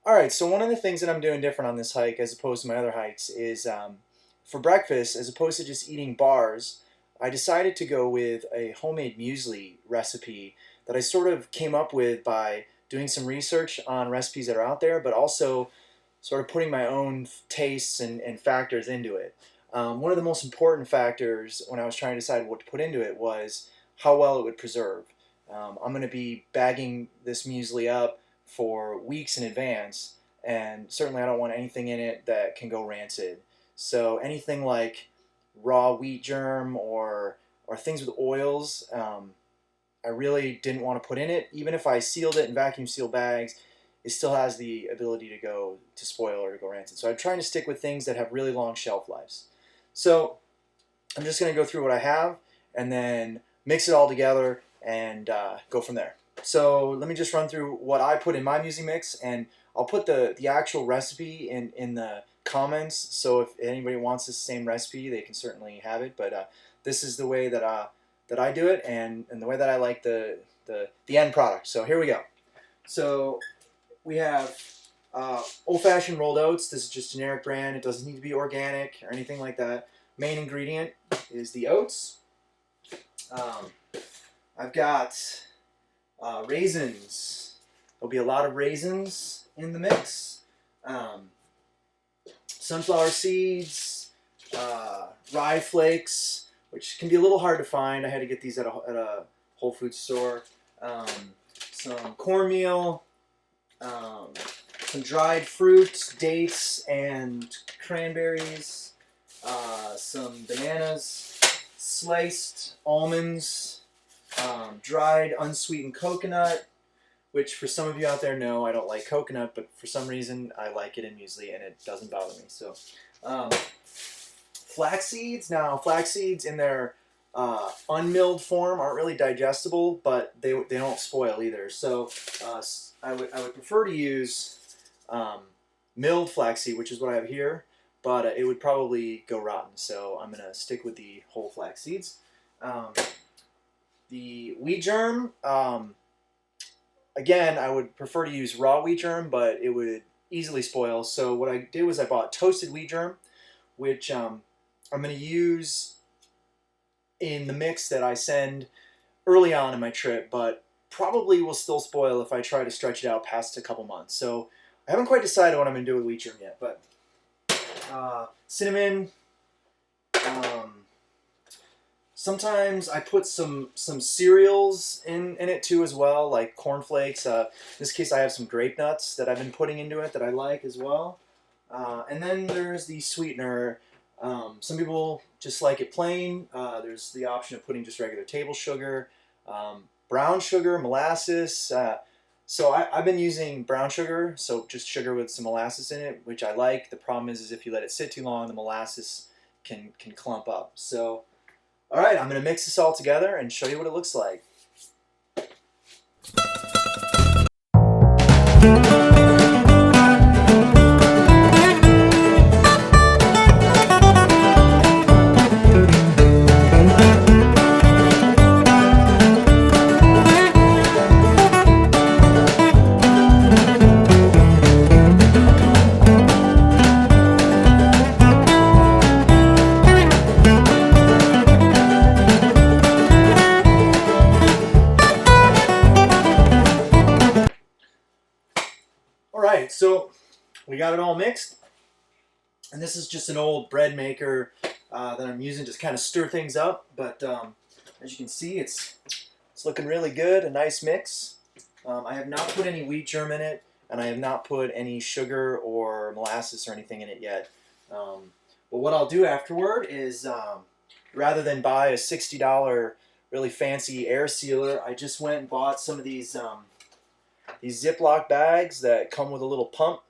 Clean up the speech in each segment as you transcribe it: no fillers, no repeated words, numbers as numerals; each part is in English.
Alright, so one of the things that I'm doing different on this hike as opposed to my other hikes is for breakfast, as opposed to just eating bars, I decided to go with a homemade muesli recipe that I sort of came up with by doing some research on recipes that are out there, but also sort of putting my own tastes and factors into it. One of the most important factors when I was trying to decide what to put into it was how well it would preserve. I'm going to be bagging this muesli up for weeks in advance, and certainly I don't want anything in it that can go rancid. So anything like raw wheat germ or things with oils, I really didn't want to put in it. Even if I sealed it in vacuum sealed bags, it still has the ability to spoil or to go rancid. So I'm trying to stick with things that have really long shelf lives. So I'm just going to go through what I have and then mix it all together and go from there. So let me just run through what I put in my muesli mix, and I'll put the actual recipe in the comments. So if anybody wants this same recipe, they can certainly have it. But this is the way that I do it, and the way that I like the end product. So here we go. So we have old-fashioned rolled oats. This is just generic brand. It doesn't need to be organic or anything like that. Main ingredient is the oats. I've got raisins. There'll be a lot of raisins in the mix. Sunflower seeds, rye flakes, which can be a little hard to find. I had to get these at a Whole Foods store. Some cornmeal, some dried fruit, dates and cranberries, some bananas, sliced almonds, dried unsweetened coconut, which for some of you out there know I don't like coconut, but for some reason I like it in muesli and it doesn't bother me. So, flax seeds. Now, flax seeds in their unmilled form aren't really digestible, but they don't spoil either. So I would prefer to use milled flaxseed, which is what I have here, but it would probably go rotten. So I'm gonna stick with the whole flax seeds. The wheat germ, again, I would prefer to use raw wheat germ, but it would easily spoil. So what I did was I bought toasted wheat germ, which I'm going to use in the mix that I send early on in my trip, but probably will still spoil if I try to stretch it out past a couple months. So I haven't quite decided what I'm going to do with wheat germ yet, but cinnamon. Sometimes I put some cereals in it too as well, like cornflakes. In this case I have some grape nuts that I've been putting into it that I like as well. And then there's the sweetener. Some people just like it plain. There's the option of putting just regular table sugar, brown sugar, molasses. So I've been using brown sugar, so just sugar with some molasses in it, which I like. The problem is if you let it sit too long, the molasses can clump up. So, all right, I'm going to mix this all together and show you what it looks like. Alright, so we got it all mixed, and this is just an old bread maker that I'm using to kind of stir things up, but as you can see, it's looking really good, a nice mix. I have not put any wheat germ in it, and I have not put any sugar or molasses or anything in it yet. But what I'll do afterward is, rather than buy a $60 really fancy air sealer, I just went and bought some of these Ziploc bags that come with a little pump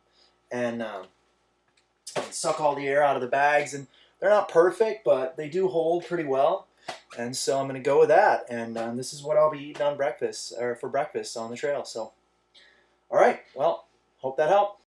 and suck all the air out of the bags. And they're not perfect, but they do hold pretty well. And so I'm going to go with that. And this is what I'll be eating on breakfast, or for breakfast on the trail. So, all right. Well, hope that helped.